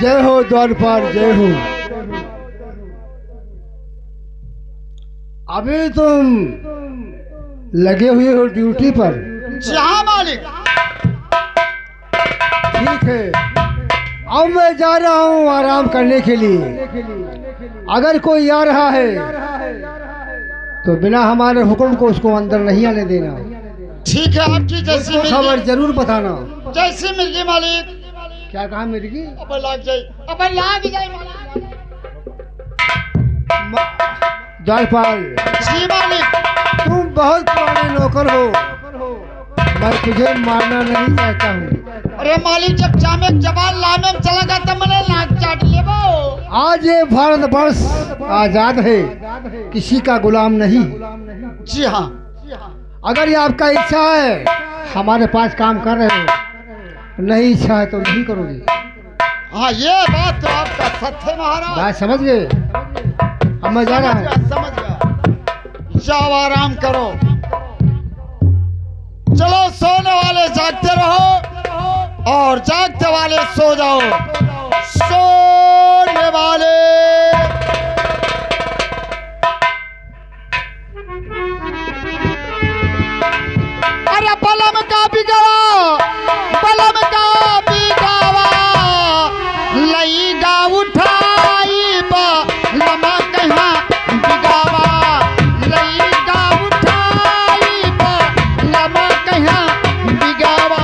जय हो द्वारपाल, जय हो। अभी तुम लगे हुए हो ड्यूटी पर? जी हाँ मालिक। ठीक है, अब मैं जा रहा हूँ आराम करने के लिए। अगर कोई आ रहा है तो बिना हमारे हुक्म को उसको अंदर नहीं आने देना। ठीक है, आपकी जैसी खबर जरूर बताना। जैसी मिर्गी मालिक। क्या कहा मिर्गी? अब लाग जाए, अब लाग जाए मालिक। द्वारपाल, जी मालिक। तुम बहुत पुराने नौकर हो, मैं तुझे मारना नहीं चाहता हूँ। अरे मालिक, जब जामे जबान लामे चलेगा तब मैंने नाक चाट लेबो। आज ये भारतवर्ष आजाद है, किसी का गुलाम नहीं। जी हाँ। अगर ये आपका इच्छा है हमारे पास काम कर रहे हो, नहीं इच्छा है तो नहीं करोगे। हाँ, ये बात तो आपका सत्य है महाराज। बात समझ गए? अब मैं जा रहा हूँ। समझ गया। जाओ आराम करो। चलो, सोने वाले जागते रहो और जागते वाले सो जाओ। सोने वाले अरे बलम का बिगड़ा, बलम का बिगावा लईगा उठाई बा लमा कहाँ बिगावा लईगा उठाई बा लमा कहाँ बिगावा।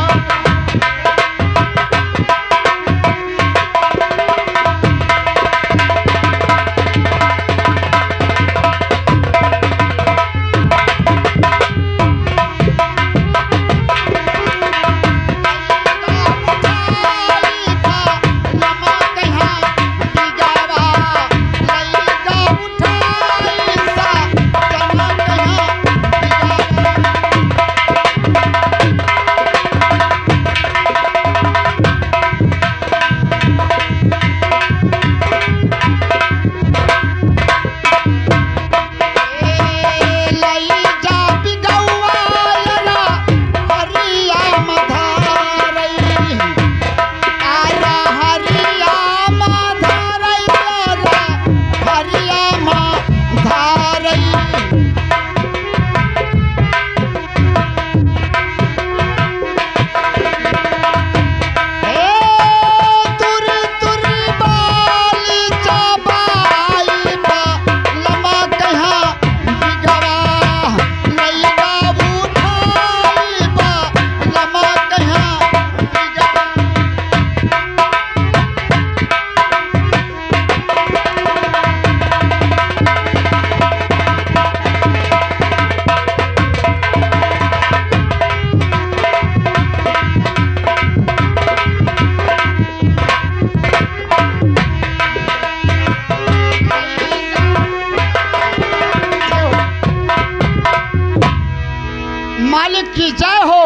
मालिक की जय हो।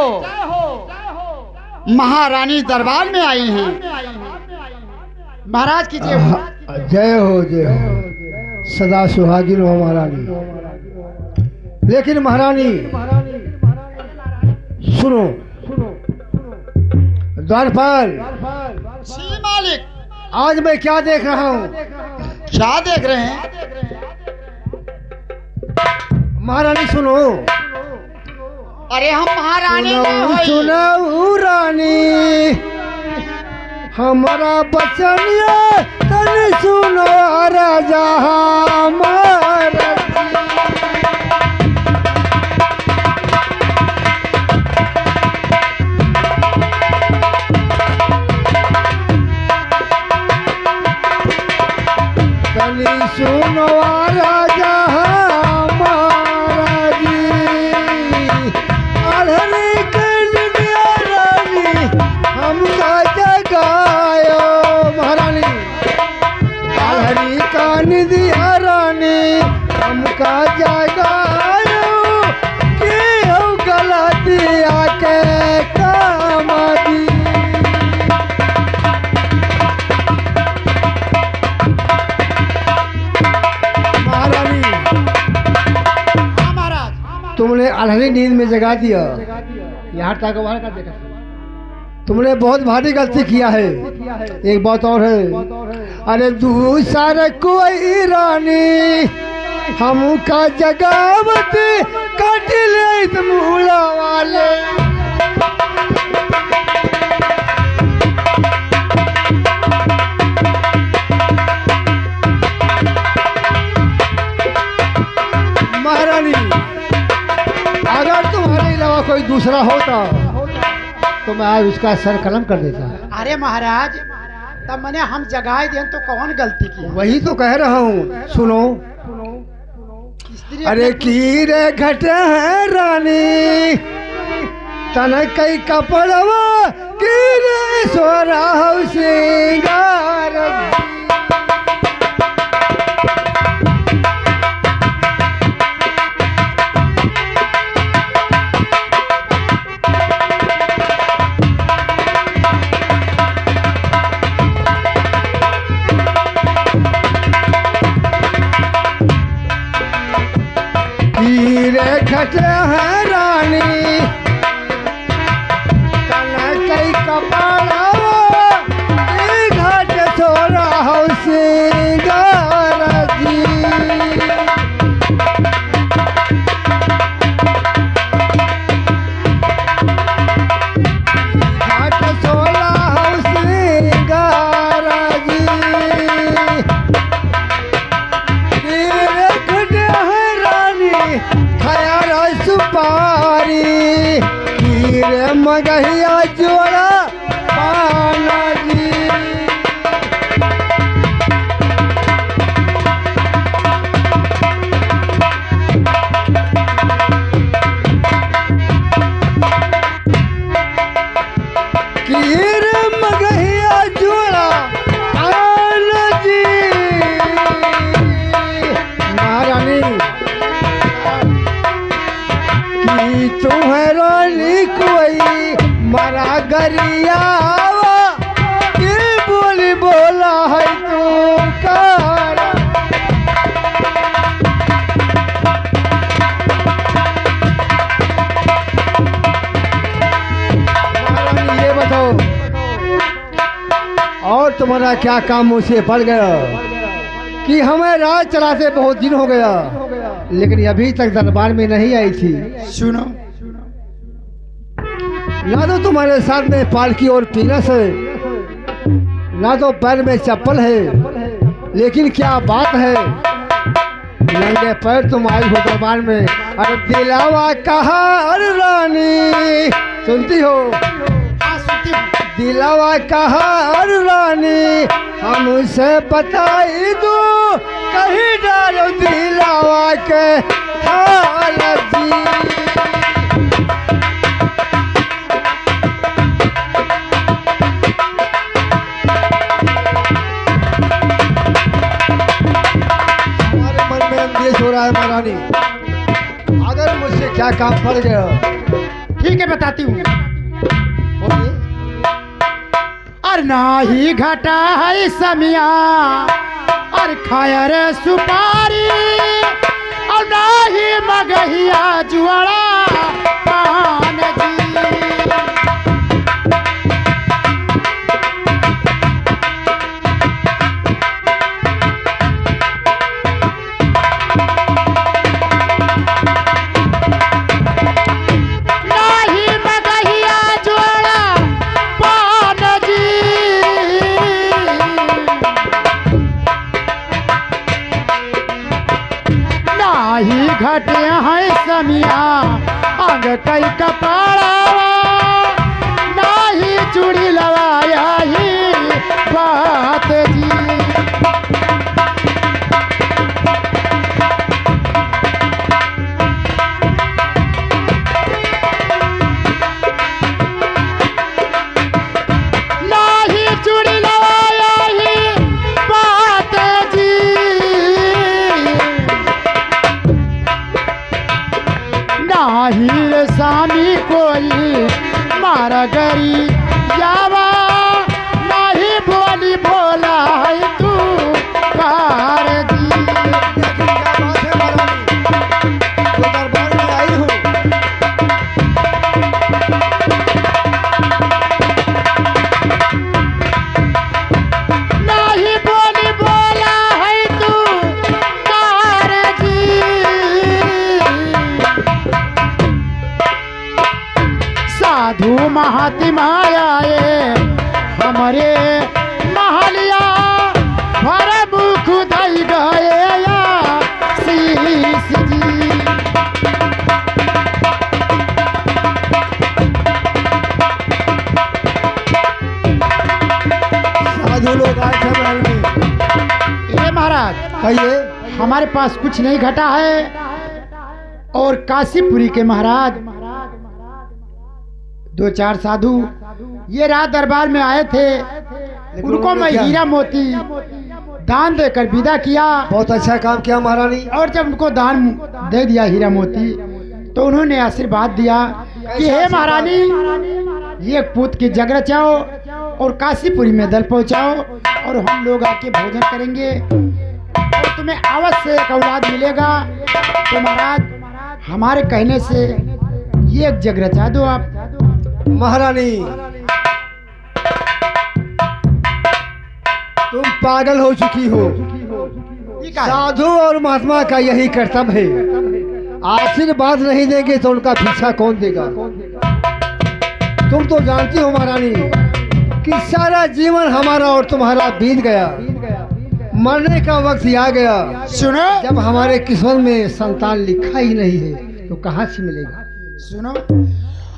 महारानी दरबार में आई हैं। महाराज की जय हो। जय हो, जय हो। सदा सुहागिन हो महारानी। लेकिन महारानी सुनो। द्वारपाल, जी मालिक। आज मैं क्या देख रहा हूँ? क्या देख रहे हैं? महारानी सुनो। अरे हम महारानी नहीं। सुनो रानी, हमारा बचन ये तनी सुनो राजा हमारा। तनी सुनो राजा दिया रानी हमका जगायो कि हो गलतिया के काम दी। महारानी, महाराज, तुमने आल्हरी नींद में जगा दिया। यहाँ तक वहां का देखा तुमने बहुत भारी गलती किया है। एक बात और है, अरे दूसरा कोई रानी हमका जगावत काट ले मूला वाले। महारानी, अगर तुम्हारे अलावा कोई दूसरा होता तो मैं आज उसका सर कलम कर देता। अरे महाराज, तब मैंने हम जगाए दें तो कौन गलती की? वही तो कह रहा हूँ, सुनो। स्त्री अरे की रे घट है रानी तन कई कपड़वा की रे सोरा सिंगार। रे घट है रानी तन कई कपड़ा घट छोरा हो सिंगार जी। घट छोरा हो सिंगार जी। रे घट है रानी खाया सुपारी कीरे मगहिया जोड़ा पाना जी। कीरे मगहिया जोड़ा पाना जी। महारानी, तुम्हें रानी कोई मरा गरिया की बोली बोला है तू कार। ये बताओ, और तुम्हारा क्या काम मुझसे पड़ गया कि हमें रात चलाते बहुत दिन हो गया लेकिन अभी तक दरबार में नहीं आई थी। सुनो, ना तो तुम्हारे साथ में पालकी और पीनस है, ना तो पैर में चप्पल है, लेकिन क्या बात है नंगे पैर तुम आई हो दरबार में। अरे दिलावा कहा अरे रानी, सुनती हो? हाँ सुनती हूँ। दिलावा कहा अरे रानी हमसे बताई दो कहीं डालो दिलावा के हाल जी। हो रहा है महारानी, अगर मुझसे क्या काम पड़ गया? ठीक है, बताती हूँ। और ना ही घटा है समिया और खाया रे सुपारी और ना ही मगहिया जुआड़ा पान जी। घटे हैं समिया अंग कई कपड़ा नाही चूड़ी लवाया ही बात जी। नाही चूड़ी लवाया ही बात जी। हीर स्वामी कोई मारा गरी यावा नहीं बोली बोला है तू कार दी। दरबार में आई हूँ साधु महात्मा आए हमारे महलिया भर मुख दई गए शीश जी। साधु लोग आए थे महल में। ये महाराज कहिए। हमारे पास कुछ नहीं घटा है और काशीपुरी के महाराज 2-4 साधु ये रात दरबार में आए थे, उनको मैं हीरा मोती दान देकर विदा किया। बहुत अच्छा काम किया महारानी। और जब उनको दान दे दिया हीरा मोती तो उन्होंने आशीर्वाद दिया कि हे महारानी ये पुत्र की जग रचाओ और काशीपुरी में दल पहुंचाओ और हम लोग आके भोजन करेंगे और तुम्हें अवश्य एक औलाद मिलेगा। तो महाराज हमारे कहने से ये एक जग रचा दो आप। महारानी तुम पागल हो चुकी हो। साधु और महात्मा का यही कर्तव्य है, आशीर्वाद नहीं देंगे तो उनका पीछा कौन देगा। तुम तो जानती हो महारानी कि सारा जीवन हमारा और तुम्हारा बीत गया, मरने का वक्त ही आ गया। सुनो जब हमारे किस्मत में संतान लिखा ही नहीं है तो कहाँ से मिलेगा। सुनो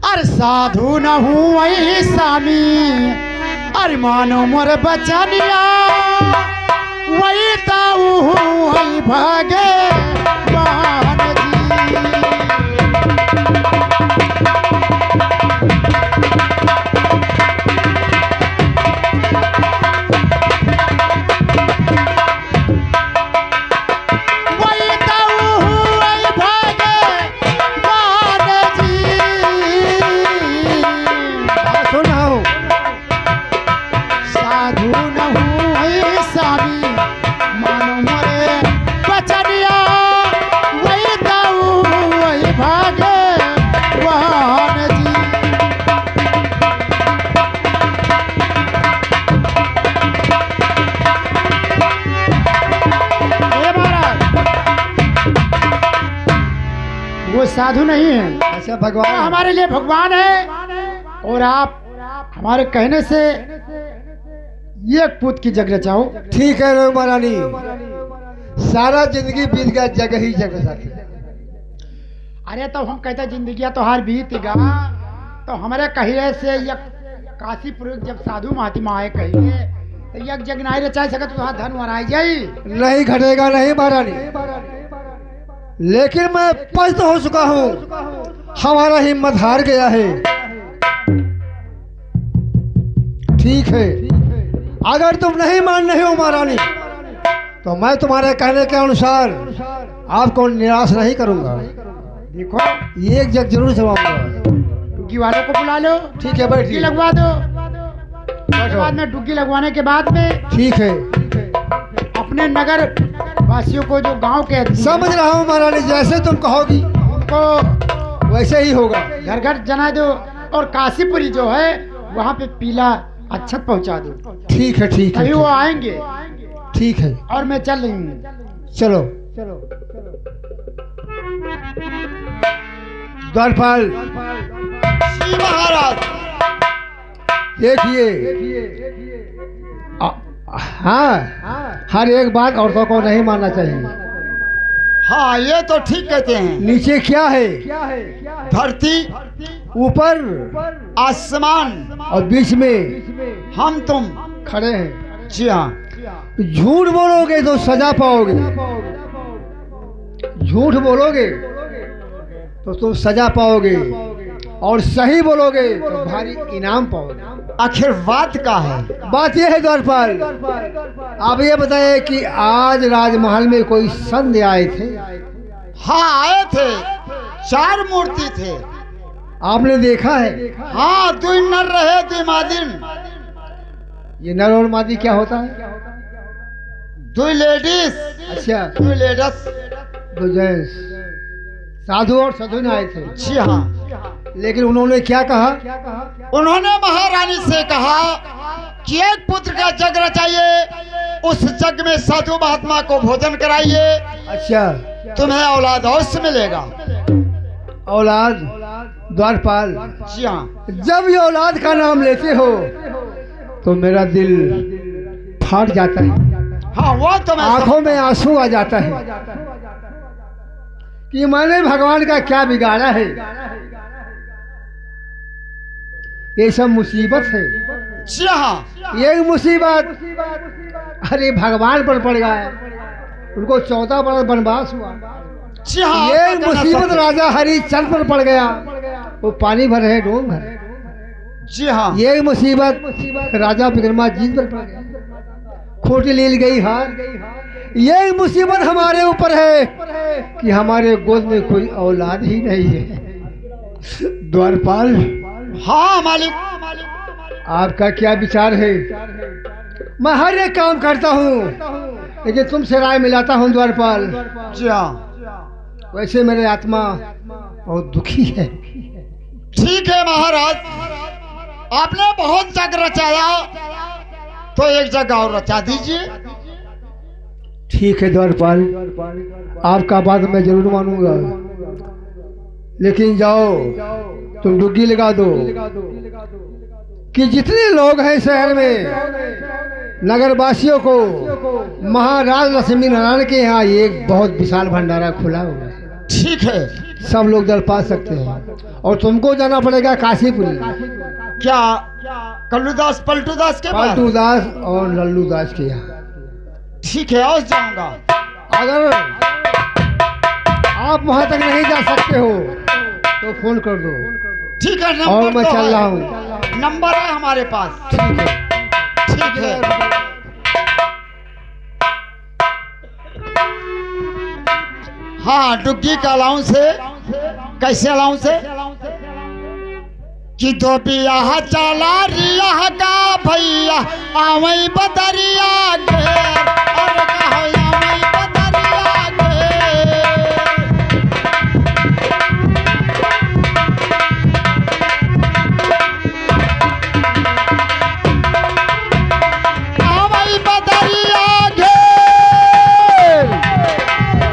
अरे साधु न हूँ वही स्वामी अरे मानो मोर बचनिया वही ताऊ वही भागे मान जी। साधु नहीं है, अच्छा भगवान हमारे लिए भगवान है। और आप हमारे कहने से ये पुत्र की जग रचाओ। ठीक है रो महारानी, सारा जिंदगी बीत गया जगह ही जगह साथी। अरे तो हम कहते जिंदगी तो हार बीतेगा तो हमारे कहिए से ये काशीपुर जब साधु महात्मा आए कहिए तो यज्ञ जग नहीं रचा सके तो धन वराई जाई। नहीं घटेगा नहीं महारानी, लेकिन मैं पस्त हो चुका हूँ, हमारा हिम्मत हार गया है। ठीक है, अगर तुम नहीं मान रहे हो महारानी तो मैं तुम्हारे कहने के अनुसार आपको निराश नहीं करूंगा। देखो एक जग जरूर चलाऊंगा। डुग्गी वालों को बुला लो। ठीक है, डुग्गी लगवा दो। उसके बाद में डुग्गी लगवाने के बाद में ठीक है अपने नगर वासियों को जो गांव के समझ रहा हूँ महारानी, जैसे तुम कहोगी उनको वैसे ही होगा। घर घर जना दो और काशीपुरी जो है वहाँ पे पीला अच्छत पहुँचा दो। ठीक है ठीक अभी है वो आएंगे। ठीक है और मैं चल रही हूँ। चलो। द्वारपाल जी महाराज। देखिए हाँ, हर एक बात औरतों को नहीं मानना चाहिए। हाँ ये तो ठीक कहते हैं। नीचे क्या है? धरती, ऊपर आसमान और बीच में हम तुम खड़े हैं। जी हाँ। झूठ बोलोगे तो सजा पाओगे, झूठ बोलोगे तो तुम सजा पाओगे और सही बोलोगे तो भारी इनाम पाओगे। आखिर बात का है? बात यह है द्वारपाल, आप ये बताइए कि आज राजमहल में कोई संत आए थे? हाँ आए थे, 4 मूर्ति थे। आपने देखा है? हाँ 2 नर रहे 2 मादिन। ये नर और मादी क्या होता है? 2 लेडीज। अच्छा 2 लेडीज। 2 जेंट्स। साधु और साधु ने आए थे। जी हाँ। लेकिन उन्होंने क्या कहा? उन्होंने महारानी से कहा कि एक पुत्र का जग रचाइए, उस जग में साधु महात्मा को भोजन कराइए, अच्छा तुम्हें औलाद अवश्य मिलेगा। औलाद द्वारपाल, जी हाँ। जब ये औलाद का नाम लेते हो तो मेरा दिल फाट जाता है, हाँ वो तो मैं आंखों में आंसू आ जाता है कि मैंने भगवान का क्या बिगाड़ा है। ये सब मुसीबत है, जी हाँ। ये मुसीबत अरे भगवान पर पड़ गया, उनको 14 बरस वनवास हुआ। जी हाँ, ये आप कहना मुसीबत सकते- राजा हरिश्चंद्र पर पड़ गया, वो पानी भर है डोम भर। जी हाँ। ये मुसीबत राजा विक्रमाजीत पर पड़ गया, खोटी लील गई हार। ये मुसीबत हमारे ऊपर है कि हमारे गोद में कोई औलाद ही नहीं है। द्वारपाल, हाँ मालिक। आपका क्या विचार है? मैं हर एक काम करता हूँ, लेकिन तुमसे राय मिलाता हूँ द्वारपाल। जी हाँ। वैसे मेरे आत्मा बहुत दुखी है। ठीक है महाराज, आपने बहुत जग रचाया, तो एक जगह और रचा दीजिए। ठीक है द्वारपाल, आपका बात मैं जरूर मानूंगा, लेकिन जाओ तुम डुग्गी लगा दो कि जितने लोग हैं शहर में, नगर वासियों को महाराज लक्ष्मी नारायण के यहाँ एक बहुत विशाल भंडारा खुला हुआ है। ठीक है। सब लोग दल पा सकते हैं, और तुमको जाना पड़ेगा काशीपुरी, क्या कल्लूदास पलटूदास के पास? पालटू दास और लल्लू दास के यहाँ। ठीक है, और जाऊंगा। अगर आप वहां तक नहीं जा सकते हो तो फोन कर दो, ठीक है, नंबर और मैं तो चल है। रहा हूँ। नंबर है हमारे पास। ठीक है। ठीक है। हाँ, डुग्गी का अलाउंस है। कैसे अलाउंस है? कि दो बियाह चला रिया का भैया आवई बदरिया घेर, अरे कहो आवई बदरिया घेर। आवई बदरिया घेर,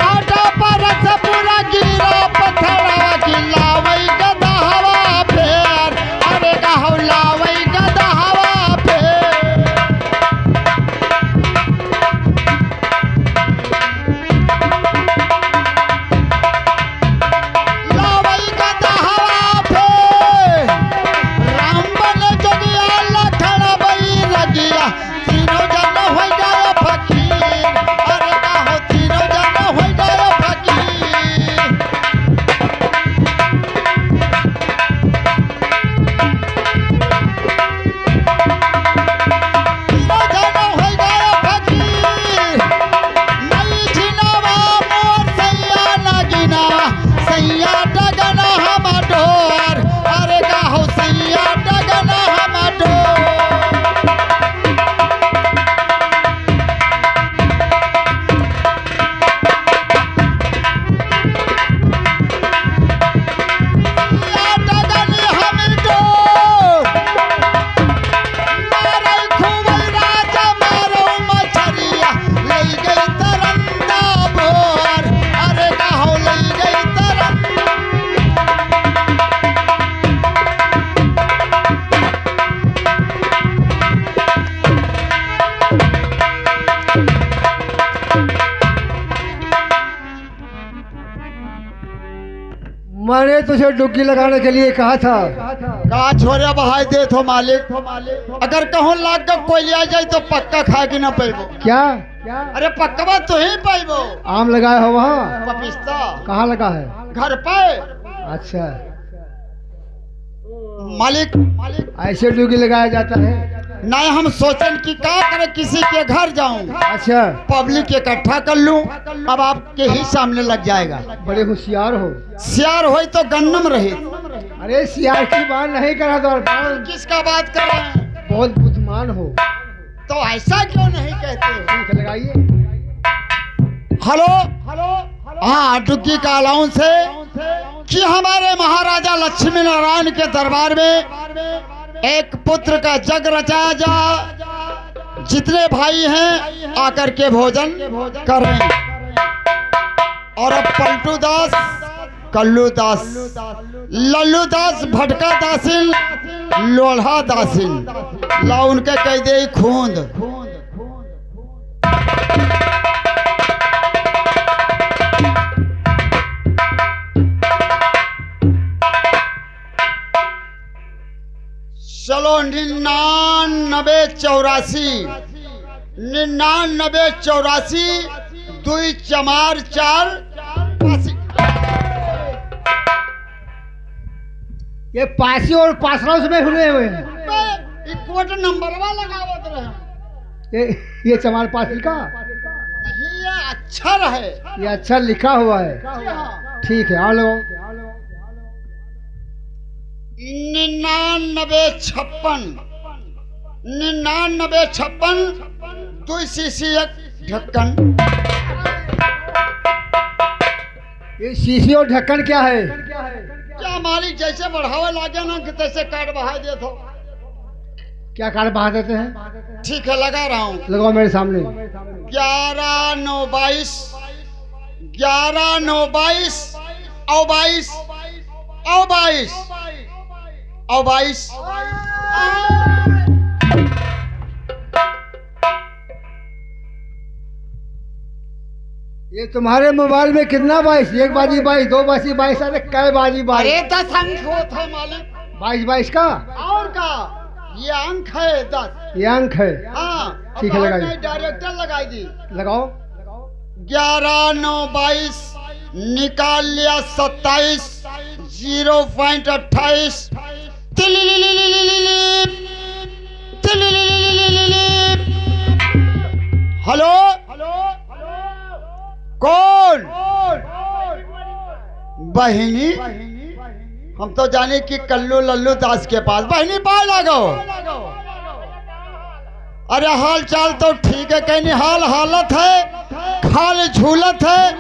आटा परस पूरा गिरा पत्थरवा गिलावई गदा हवा फेर, अरे कहो लावई गदा हवा फेर। लावई गदा हवा फेर, राम बन जोगिया लखन बई रगिया, तीनों जन हो गए फकीर, अरे कहो तीनों जन हो गए फकीर। तीनों जन हो गए फकीर, मई छिनावा मोर सैया नगिना, सैया डगना हम डोर, अरे कहो सैया डगना हम डोर। सैया डगनी हम डोर, मारै खूबई राजा मारो मछरिया, लई गई तरंदा भोर, अरे कहो लई गई तरंदा। मैंने तुझे डुबकी लगाने के लिए कहा था, कहा छोरे बहाई दे थो मालिक, अगर कहूँ लाग का कोई लिया जाए तो पक्का खा के ना पैबो। क्या अरे पक्का तो ही पैबो। आम लगाए हो वहाँ? पपिस्ता कहाँ लगा है? घर पे। अच्छा, मालिक ऐसे डुबकी लगाया जाता है? नहीं, हम सोचन कि क्या करे, किसी के घर जाऊं, अच्छा, पब्लिक इकट्ठा कर लूं, अब आपके ही सामने लग जाएगा। बड़े होशियार हो। सियार हो तो गन्नम रहे। अरे सियार की बात नहीं करा द्वारपाल, किसका बात कर रहे हैं? बहुत बुद्धिमान हो। तो ऐसा क्यों नहीं कहते हो? ठीक है, लगाइए। हेलो, हाँ, डुग्गी का अलाउंस है कि हमारे महाराजा लक्ष्मी नारायण के दरबार में एक पुत्र का जग रचाया जा, जितने भाई हैं आकर के भोजन करें। और अब पलटू दास कल्लू दास, लल्लू दास, भटका दासिन, लोढ़ा दासिन, ला उनके कह दे खूंद। चलो 9984 9984 2 4 4 85। ये पासी और पासराउस में हुए हुए हैं। कोट नंबरवा लगावत रहे। ये चमार पासी का नहीं, ये अच्छा रहे, ये अच्छा लिखा हुआ है। ठीक है, आओ लगाओ। 9956 9956 2 सीसी 1 ढक्कन। ये शीशी और ढक्कन क्या है? क्या मालिक जैसे बढ़ावे लागे ना कि तैसे काट बढ़ा दे तो। क्या कार्ड बहा देते हैं? ठीक है, लगा रहा हूँ। लगाओ मेरे सामने। 11 9 22 11 9 22 और 22 और 22 और 22। ये तुम्हारे मोबाइल में कितना 22? एक बाजी 22, दो बाजी 22, अरे कै बाजी 22? अरे 10 अंक होता मालिक। 22 का और का ये अंक है 10। ये अंक है। हाँ, ठीक है, लगाइए। डायरेक्टर लगाई दी। लगाओ। 11 9 22 निकाल लिया 27 0.28। हेलो, कौन? बहिनी, हम तो जाने कि कल्लू लल्लू दास के पास। बहिनी पाए लागो। अरे हाल चाल तो ठीक है, कहीं हाल हालत है, खाल झूलत है,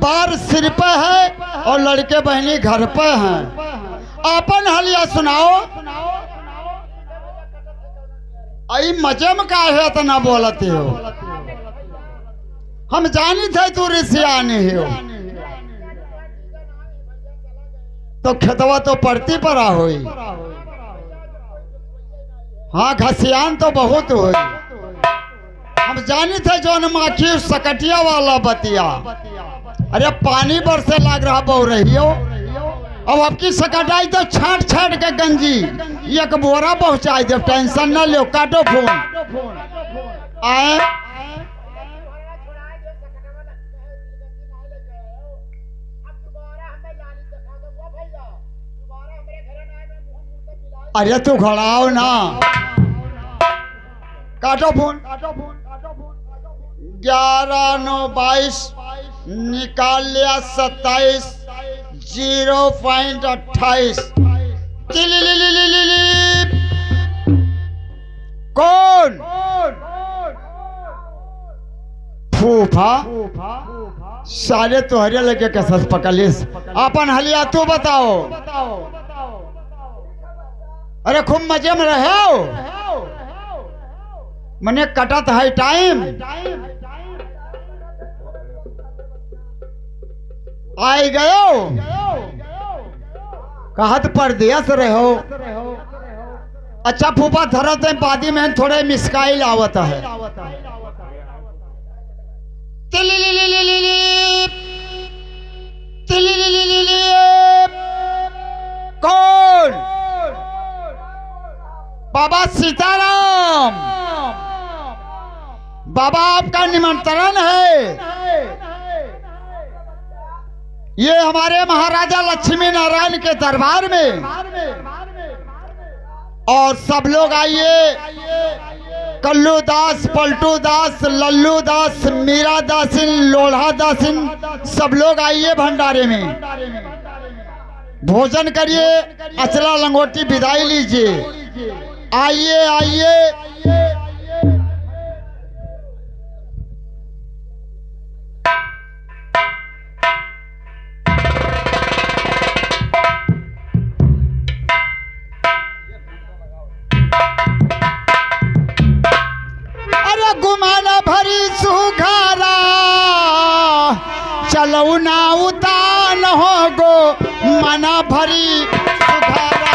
बार सिर पे है और लड़के बहनी घर पे हैं। अपन हलिया सुनाओ। आई मजे में का है इतना बोलते हो? हम जानी थे तू रिसियानी हो तो खेतवा तो पड़ती पड़ा हुई। हाँ, घसियान तो बहुत हुई। हम जानी थे जो माखी सकटिया वाला बतिया। अरे पानी बरसे लाग रहा बहु रही हो। अब आपकी सकटाई तो छाट छाट के गंजी एक बोरा पहुंचाई दे। टेंशन न लो, काटो फोन। आए अरे तू घड़ाओ ना, काटो फोन। 11 9 22 निकाल लिया 27 0.28। कौन? फूफा सारे तुहरे लगे कसस पकलिस। अपन हलिया तू बताओ। अरे खूब मजे में रहे हो। मने कटत है टाइम। आई गयो कहत परदेस रहो। अच्छा फूफा धरत है बादी में थोड़े मिसकाइल आवत है। कौन? बाबा सीताराम। बाबा आपका निमंत्रण है। ये हमारे महाराजा लक्ष्मी नारायण के दरबार में और सब लोग आइए। कल्लू दास, पलटू दास, लल्लू दास, मीरा दासिन, लोढ़ा दासिन, सब लोग आइए भंडारे में भोजन करिए, अचला लंगोटी विदाई लीजिए। आइए आइए। अरे गुमाना भरी सुघारा चलो ना उतान उतान हो गो मना भरी सुधारा।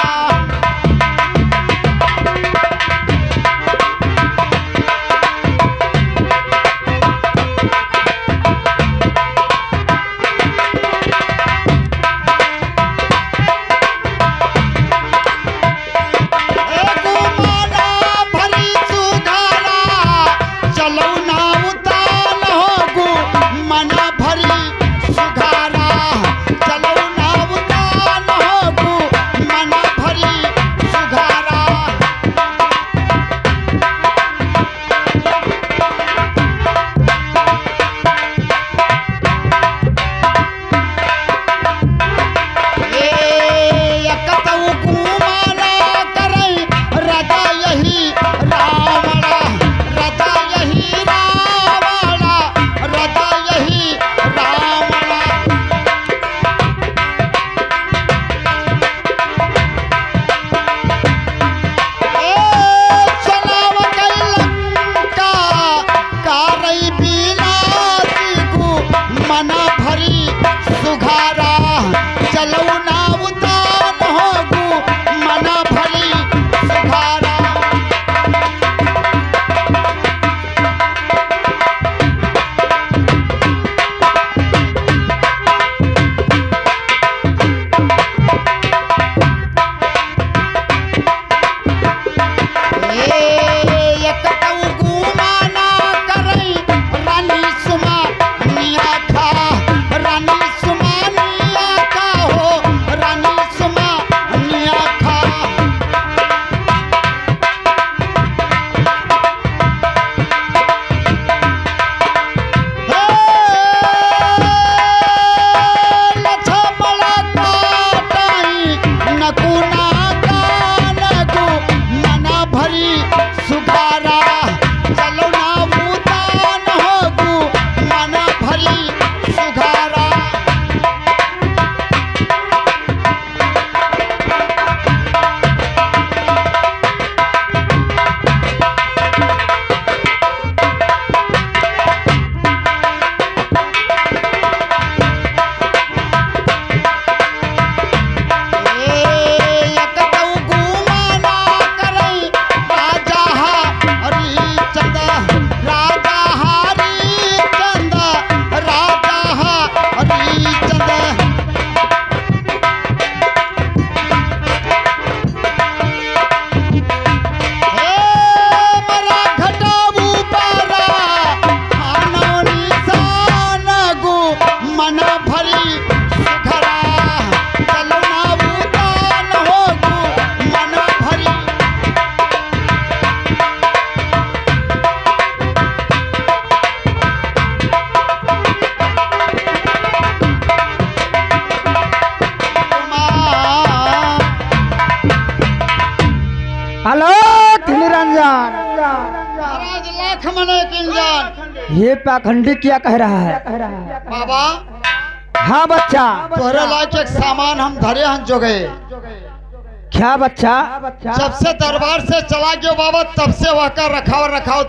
हेलो निरंजन, महाराज लाख मने किंजन। ये पाखंडी क्या कह रहा है? बाबा हाँ बच्चा, तोहरे लायक एक सामान हम धरे हन जो गए। क्या बच्चा? जब से दरबार से चला गयो बाबा तब से वह का रखाव